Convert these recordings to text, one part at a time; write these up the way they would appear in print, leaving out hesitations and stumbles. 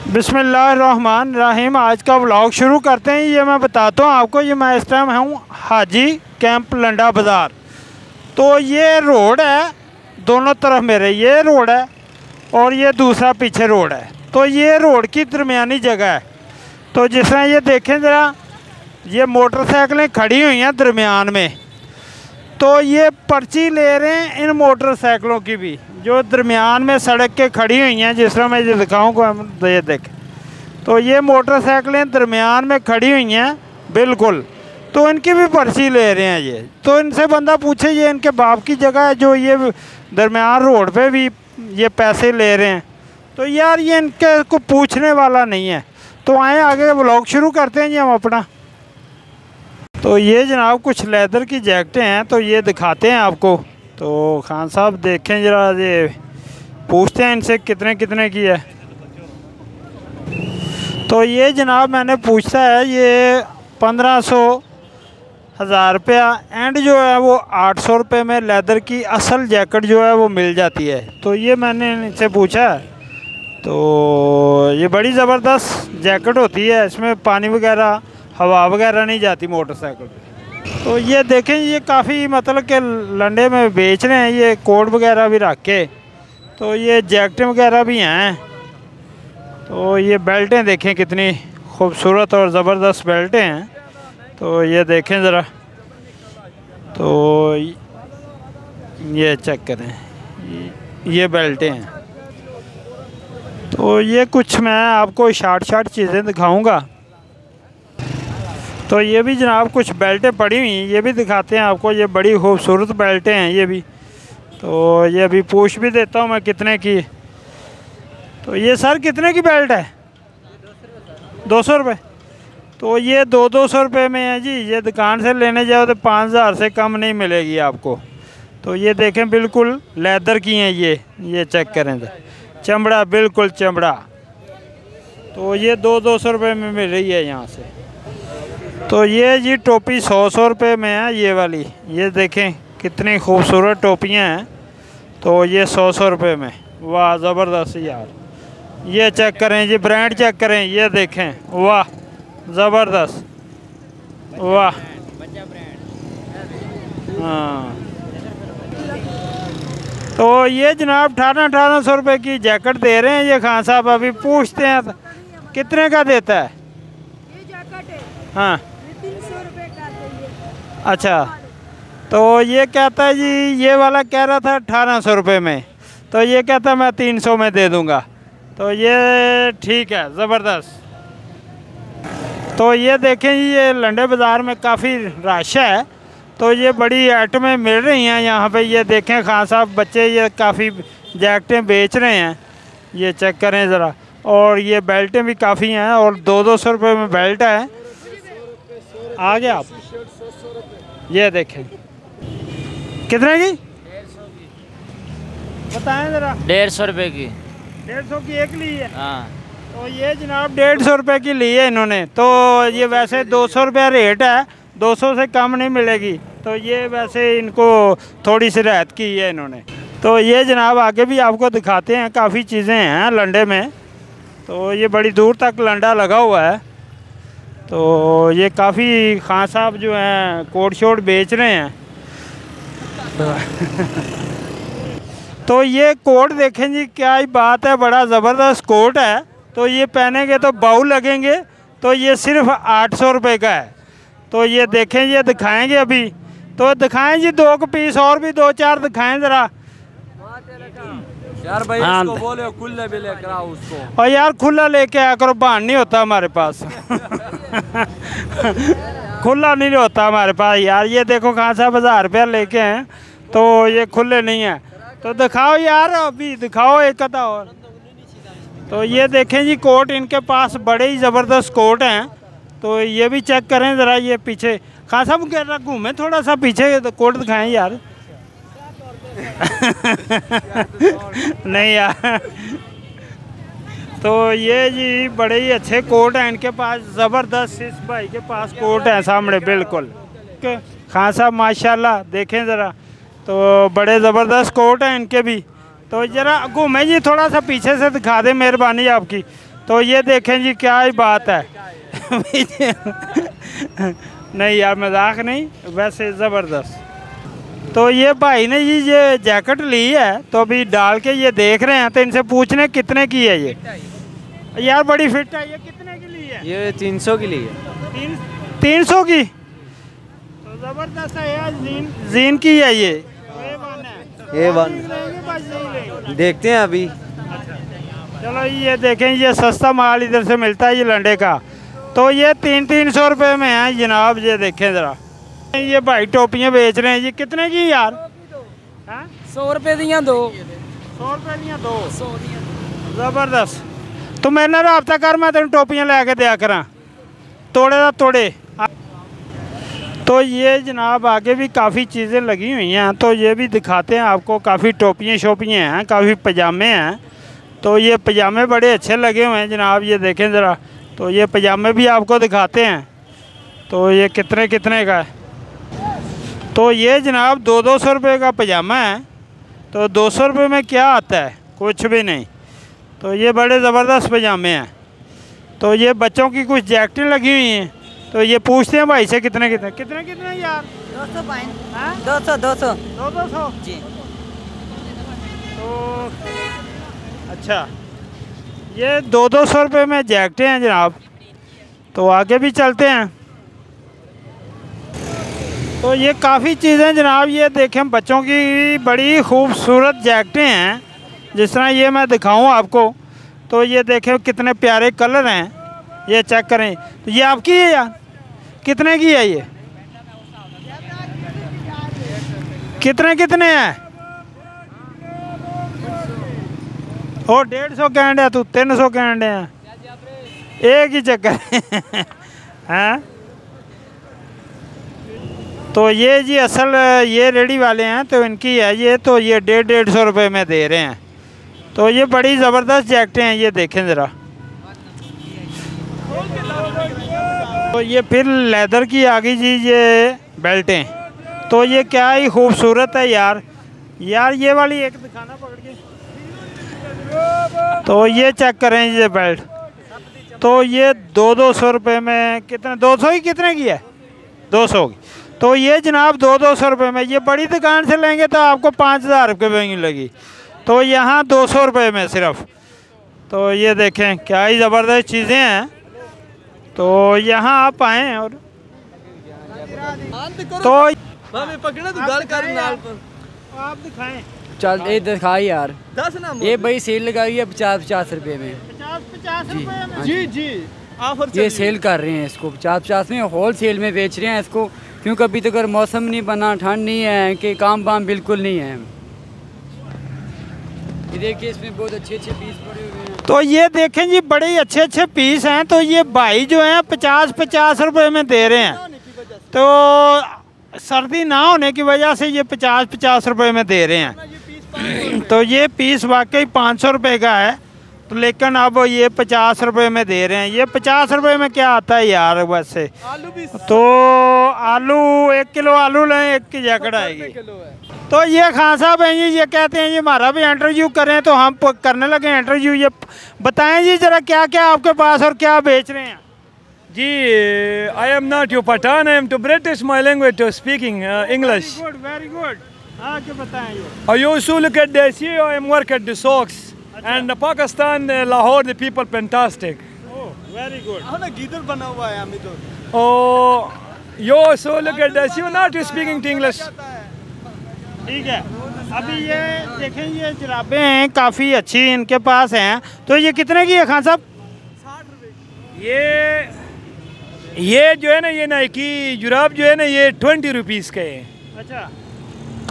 बिस्मिल्लाहिर्रहमानिर्रहीम। आज का व्लॉग शुरू करते हैं। ये मैं बताता हूँ आपको, ये मैं इस टाइम हूँ हाजी कैंप लंडा बाज़ार। तो ये रोड है, दोनों तरफ मेरे ये रोड है और ये दूसरा पीछे रोड है। तो ये रोड की दरमियानी जगह है। तो जिस तरह ये देखें ज़रा, ये मोटरसाइकिलें खड़ी हुई हैं दरमियान में। तो ये पर्ची ले रहे हैं इन मोटरसाइकिलों की भी, जो दरमियान में सड़क के खड़ी हुई हैं। जिस तरह मैं ये दिखाऊँगा, तो ये देखें, तो ये मोटरसाइकिलें दरमियान में खड़ी हुई हैं बिल्कुल, तो इनकी भी पर्ची ले रहे हैं ये। तो इनसे बंदा पूछे, ये इनके बाप की जगह है जो ये दरमियान रोड पे भी ये पैसे ले रहे हैं। तो यार ये इनके को पूछने वाला नहीं है। तो आए आगे व्लॉग शुरू करते हैं जी हम अपना। तो ये जनाब कुछ लेदर की जैकेटें हैं, तो ये दिखाते हैं आपको। तो खान साहब देखें ज़रा, ये पूछते हैं इनसे कितने कितने की है। तो ये जनाब मैंने पूछा है, ये 1500 1000 रुपया एंड जो है वो 800 रुपये में लेदर की असल जैकेट जो है वो मिल जाती है। तो ये मैंने इनसे पूछा। तो ये बड़ी ज़बरदस्त जैकेट होती है, इसमें पानी वगैरह हवा वगैरह नहीं जाती मोटरसाइकिल पे। तो ये देखें, ये काफ़ी मतलब कि लंडे में बेच रहे हैं, ये कोट वगैरह भी रख के। तो ये जैकेटें वगैरह भी हैं। तो ये बेल्टें देखें कितनी खूबसूरत और ज़बरदस्त बेल्टें हैं। तो ये देखें ज़रा, तो ये चेक करें, ये बेल्टें हैं। तो ये कुछ मैं आपको शार्ट चीज़ें दिखाऊंगा। तो ये भी जनाब कुछ बेल्टें पड़ी हुई हैं, ये भी दिखाते हैं आपको। ये बड़ी खूबसूरत बेल्टें हैं ये भी। तो ये अभी पूछ भी देता हूँ मैं कितने की। तो ये सर कितने की बेल्ट है? 200 रुपये। तो ये 200 रुपये में है जी। ये दुकान से लेने जाओ तो 5000 से कम नहीं मिलेगी आपको। तो ये देखें बिल्कुल लेदर की हैं ये चेक करें तो चमड़ा, बिल्कुल चमड़ा। तो ये 200 रुपये में मिल रही है यहाँ से। तो ये जी टोपी 100 रुपये में है ये वाली। ये देखें कितनी खूबसूरत टोपियाँ हैं। तो ये 100 रुपये में, वाह ज़बरदस्त यार। ये चेक करें जी, ब्रांड चेक करें, ये देखें, वाह ज़बरदस्त, वाह। हाँ, तो ये जनाब 1800 रुपये की जैकेट दे रहे हैं ये खान साहब। अभी पूछते हैं कितने का देता है ये जैकेट है? हाँ, 300 रुपये का चाहिए। अच्छा, तो ये कहता है जी, ये वाला कह रहा था 1800 रुपये में, तो ये कहता है मैं 300 में दे दूँगा। तो ये ठीक है, ज़बरदस्त। तो ये देखें जी, ये लंडे बाज़ार में काफ़ी रश है। तो ये बड़ी आइटमें मिल रही हैं यहाँ पे। ये देखें खान साहब, बच्चे ये काफ़ी जैकेटें बेच रहे हैं, ये चेक करें ज़रा। और ये बेल्टें भी काफ़ी हैं, और 200 रुपये में बेल्ट है। आगे आप ये देखें कितने की बताएं ज़रा। 150 रुपये की। 150 की एक ली है? हाँ। तो ये जनाब 150 रुपये की ली है इन्होंने। तो ये वैसे 200 रुपये रेट है, 200 से कम नहीं मिलेगी। तो ये वैसे इनको थोड़ी सी रियायत की है इन्होंने। तो ये जनाब आगे भी आपको दिखाते हैं, काफ़ी चीज़ें हैं लंडे में। तो ये बड़ी दूर तक लंडा लगा हुआ है। तो ये काफ़ी खान साहब जो हैं कोट शोट बेच रहे हैं। तो ये कोट देखें जी, क्या ही बात है, बड़ा ज़बरदस्त कोट है। तो ये पहनेंगे तो बाऊ लगेंगे। तो ये सिर्फ 800 रुपये का है। तो ये देखें, ये दिखाएंगे अभी। तो दिखाएं जी, 2 पीस और भी 2-4 दिखाएं ज़रा यार भाई। हाँ, उसको बोले खुला भी लेकर आओ उसको। और यार खुला लेके आया करो, बहान नहीं होता हमारे पास। खुला नहीं होता हमारे पास यार। ये देखो खान साहब 1000 रुपया लेके हैं, तो ये खुले नहीं हैं। तो दिखाओ यार, अभी दिखाओ एक आधा और। तो ये देखें जी कोट, इनके पास बड़े ही ज़बरदस्त कोट हैं। तो ये भी चेक करें ज़रा। ये पीछे खान साहब कह रहा घूमें थोड़ा सा पीछे, तो कोट दिखाएं यार। नहीं यार। तो ये जी बड़े ही अच्छे कोट हैं इनके पास, ज़बरदस्त। इस भाई के पास कोट है सामने बिल्कुल। खान साहब माशाल्लाह देखें ज़रा, तो बड़े ज़बरदस्त कोट हैं इनके भी। तो ज़रा घूमे जी, थोड़ा सा पीछे से दिखा दें, मेहरबानी आपकी। तो ये देखें जी, क्या ही बात है। नहीं यार, मजाक नहीं, वैसे ज़बरदस्त। तो ये भाई ने ये जैकेट ली है, तो अभी डाल के ये देख रहे हैं, तो इनसे पूछने कितने की है ये। यार बड़ी फिट है, ये कितने की ली है? ये 300 की ली है। 300 की, तो ज़बरदस्त है यार। जीन की है ये। ये वन देखते हैं अभी। चलो ये देखें, ये सस्ता माल इधर से मिलता है ये लंडे का। तो ये 300 रुपये में है जनाब। ये देखें ज़रा, ये भाई टोपियाँ बेच रहे हैं। ये कितने की यार? 100 रुपये दियाँ दो। 100 रुपये दियाँ दो। ज़बरदस्त। तो मेरे नाल राबता कर, मैं तेन टोपियाँ लैके दिया करा, तोड़े दा तोड़े। तो ये जनाब आगे भी काफ़ी चीज़ें लगी हुई हैं, तो ये भी दिखाते हैं आपको। काफ़ी टोपियाँ शोपियाँ हैं, काफ़ी पजामे हैं। तो ये पजामे बड़े अच्छे लगे हुए हैं जनाब, ये देखें ज़रा। तो ये पजामे भी आपको दिखाते हैं। तो ये कितने कितने का है? तो ये जनाब 200 रुपये का पजामा है। तो 200 रुपये में क्या आता है? कुछ भी नहीं। तो ये बड़े ज़बरदस्त पजामे हैं। तो ये बच्चों की कुछ जैकेटें लगी हुई हैं। तो ये पूछते हैं भाई से कितने यार? 200 200 जी। तो अच्छा, ये 200 रुपये में जैकेटें हैं जनाब। तो आगे भी चलते हैं। तो ये काफ़ी चीज़ें जनाब, ये देखें बच्चों की बड़ी खूबसूरत जैकेटें हैं। जिस तरह ये मैं दिखाऊं आपको, तो ये देखें कितने प्यारे कलर हैं। ये चेक करें। तो ये आपकी है यार? कितने की है ये? कितने हैं? ओ 150 कहने हैं, तू 300 कहने हैं। एक ही चक्कर हैं। तो ये जी असल ये रेडी वाले हैं, तो इनकी है ये। तो ये 150 रुपये में दे रहे हैं। तो ये बड़ी ज़बरदस्त जैकेटें हैं, ये देखें ज़रा। तो ये फिर लेदर की आ गई जी ये बेल्टें। तो ये क्या ही खूबसूरत है यार। ये वाली एक दिखाना पकड़ के। तो ये चेक करें ये बेल्ट। तो ये 200 रुपये में कितने? 200 ही कितने की है? 200 की। तो ये जनाब 200 रुपये में। ये बड़ी दुकान से लेंगे तो आपको 5000 रुपये में लगी। तो यहाँ 200 रुपये में सिर्फ। तो ये देखें क्या ही ज़बरदस्त चीज़ें हैं। तो यहाँ आप आएँ और तो आप दिखाएं। चल ये दिखाई यार। 10 ना ये भाई सेल लगाई है 50 रुपये में। 50 रुपये में? जी ऑफर ये सेल कर रहे हैं इसको 50 में, होल सेल में बेच रहे हैं इसको। क्योंकि अभी तक मौसम नहीं बना, ठंड नहीं है, कि काम वाम बिल्कुल नहीं है। ये देखिए इसमें बहुत अच्छे पीस पड़े हुए हैं। तो ये देखें जी, बड़े ही अच्छे पीस हैं। तो ये भाई जो हैं 50 रुपये में दे रहे हैं। तो सर्दी ना होने की वजह से ये 50 रुपये में दे रहे हैं। तो ये पीस वाकई 500 रुपये का है। तो लेकिन अब ये 50 रुपये में दे रहे हैं। ये 50 रुपये में क्या आता है यार वैसे? तो आलू 1 किलो आलू लें, 1 की जैकेट आएगी। तो ये खान साहब हैं जी, ये कहते हैं जी हमारा भी इंटरव्यू करें। तो हम करने लगे इंटरव्यू। ये बताएं जी ज़रा क्या क्या आपके पास और क्या बेच रहे हैं? जी, I am not your Pathan. I am to British my language to speaking English. Very good. हाँ, क्या बताएं ये? I used to look at the sea. I am work at the socks. And Pakistan, Lahore, the people fantastic. Oh, very good. ना गीदर बना हुआ है हमें तो। Oh, you also look at the sea. You not speaking to English. ठीक है। अभी ये देखें, ये जुराबें हैं काफ़ी अच्छी इनके पास हैं। तो ये कितने की है खान साहब? 60 रुपये। ये जो है ना, ये नाइकी जुराब जो है ना, ये 20 रुपीज़ के है। अच्छा।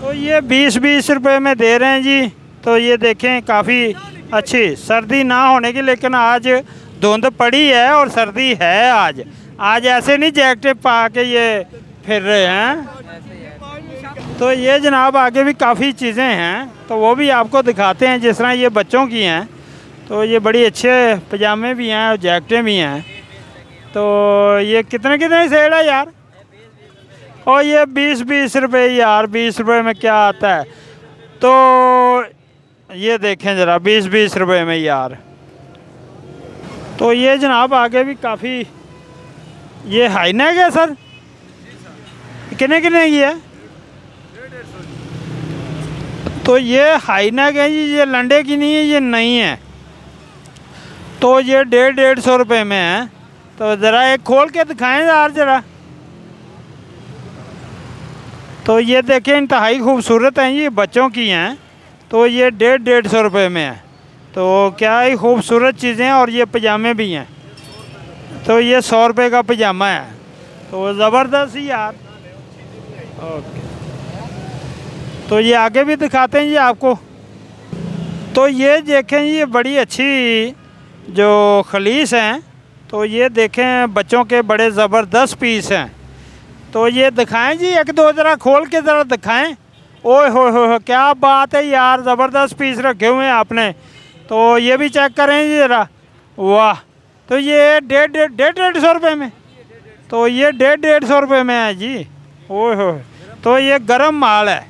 तो ये 20 रुपये में दे रहे हैं जी। तो ये देखें काफ़ी अच्छी, सर्दी ना होने की, लेकिन आज धुंध पड़ी है और सर्दी है आज ऐसे नहीं जैकेटें पा के ये फिर रहे हैं। तो ये जनाब आगे भी काफ़ी चीज़ें हैं, तो वो भी आपको दिखाते हैं। जिस तरह ये बच्चों की हैं, तो ये बड़ी अच्छे पजामे भी हैं और जैकेटें भी हैं। तो ये कितने सेल है यार? और ये 20 रुपये यार। 20 रुपये में क्या आता है? तो ये देखें ज़रा 20 रुपये में यार। तो ये जनाब आगे भी काफ़ी, ये हाई नेक है सर, कितने की है? तो ये हाई नेक है जी, ये लंडे की नहीं है, ये नहीं है। तो ये 150 रुपये में है। तो ज़रा एक खोल के दिखाएं यार ज़रा। तो ये देखें इंतहाई खूबसूरत हैं, ये बच्चों की हैं। तो ये 150 रुपये में है। तो क्या ही खूबसूरत चीज़ें हैं। और ये पजामे भी हैं। तो ये 100 रुपये का पजामा है। तो ज़बरदस्त ही यार। ओके, तो ये आगे भी दिखाते हैं जी आपको। तो ये देखें, ये बड़ी अच्छी जो खलीस हैं। तो ये देखें बच्चों के बड़े ज़बरदस्त पीस हैं। तो ये दिखाएं जी, एक दो ज़रा खोल के ज़रा दिखाएं। ओए हो क्या बात है यार, ज़बरदस्त पीस रखे हुए हैं आपने। तो ये भी चेक करें जी ज़रा, वाह। तो ये 150 रुपये में, तो ये 150 रुपये में है जी। ओए हो, तो ये गरम माल है।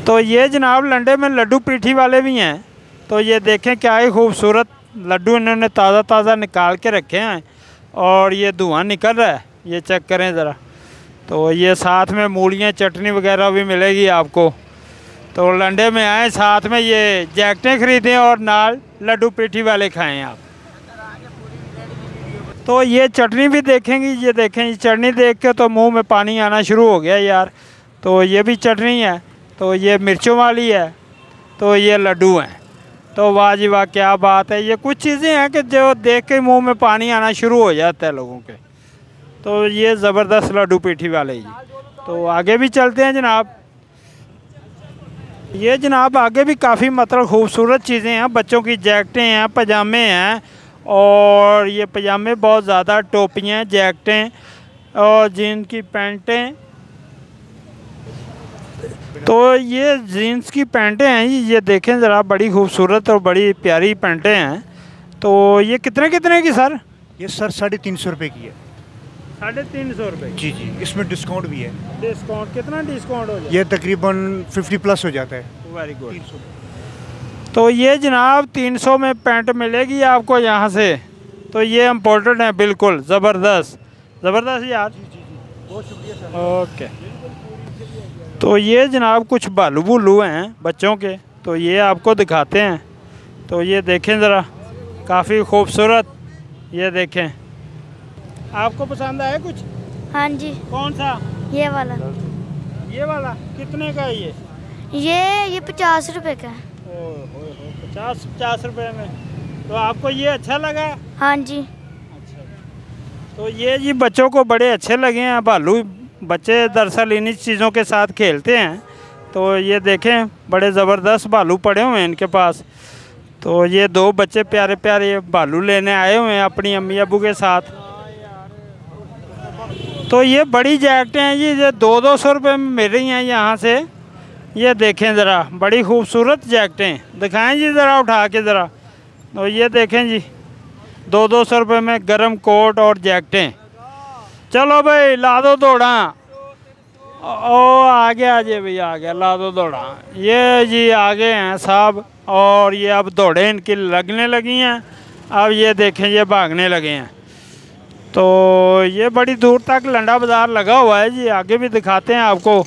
तो ये जनाब लंडे में लड्डू पीठी वाले भी हैं। तो ये देखें क्या ही खूबसूरत लड्डू इन्होंने ताज़ा ताज़ा निकाल के रखे हैं। और ये धुआं निकल रहा है, ये चेक करें ज़रा। तो ये साथ में मूलियाँ चटनी वगैरह भी मिलेगी आपको। तो लंडे में आए, साथ में ये जैकेटें ख़रीदें और नाल लड्डू पीठी वाले खाएं आप। तो ये चटनी भी देखेंगी, ये देखें, ये चटनी देख के तो मुंह में पानी आना शुरू हो गया यार। तो ये भी चटनी है। तो ये मिर्चों वाली है। तो ये लड्डू हैं। तो वाह जी वाह, क्या बात है। ये कुछ चीज़ें हैं कि जो देख के मुंह में पानी आना शुरू हो जाता है लोगों के। तो ये ज़बरदस्त लड्डू पीठी वाले ही। तो आगे भी चलते हैं जनाब। ये जनाब आगे भी काफ़ी मतलब खूबसूरत चीज़ें हैं। बच्चों की जैकेटें हैं, पजामे हैं। और ये पजामे बहुत ज़्यादा, टोपियाँ, जैकेटें और जीन्स की पैंटें। तो ये जीन्स की पैंटें हैं, ये देखें ज़रा, बड़ी खूबसूरत और बड़ी प्यारी पैंटें हैं। तो ये कितने की सर? ये सर 350 रुपये की है। 350 रुपये? जी जी, इसमें डिस्काउंट भी है। डिस्काउंट कितना डिस्काउंट हो जाता है? ये तकरीबन 50+ हो जाता है। Very good. तो ये जनाब 300 में पैंट मिलेगी आपको यहाँ से। तो ये इम्पोर्टेड है, बिल्कुल ज़बरदस्त ज़बरदस्त यार। बहुत शुक्रिया सर। ओके। तो ये जनाब कुछ बालू बुलू हैं बच्चों के। तो ये आपको दिखाते हैं। तो ये देखें ज़रा, काफ़ी खूबसूरत। ये देखें, आपको पसंद आया कुछ? हाँ जी। कौन सा? ये वाला। ये वाला कितने का है ये? ये 50 रुपए का है। 50 रुपये में। तो आपको ये अच्छा लगा? हाँ जी। अच्छा। तो ये जी बच्चों को बड़े अच्छे लगे हैं भालू। बच्चे दरअसल इन्हीं चीज़ों के साथ खेलते हैं। तो ये देखें, बड़े ज़बरदस्त भालू पड़े हुए हैं इनके पास। तो ये दो बच्चे प्यारे प्यारे भालू लेने आए हुए हैं अपनी अम्मी अबू के साथ। तो ये बड़ी जैकेटें हैं जी, ये 200 रुपये में मिल रही हैं यहाँ से। ये देखें ज़रा, बड़ी खूबसूरत जैकेटें। दिखाएं जी ज़रा उठा के ज़रा। तो ये देखें जी, 200 रुपये में गर्म कोट और जैकेटें। चलो भाई ला दो दौड़ा। ओ आ गया जी भैया, आ गया, ला दो दौड़ा। ये जी आगे हैं साहब। और ये अब दौड़े इनकी लगने लगी हैं। अब ये देखें, ये भागने लगे हैं। तो ये बड़ी दूर तक लंडा बाज़ार लगा हुआ है जी। आगे भी दिखाते हैं आपको।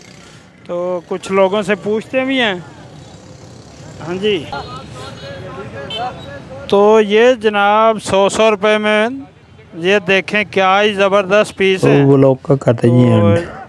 तो कुछ लोगों से पूछते भी हैं। हाँ जी। तो ये जनाब 100 रुपये में, ये देखें क्या ही ज़बरदस्त पीस है। वो लोग का कहते हैं।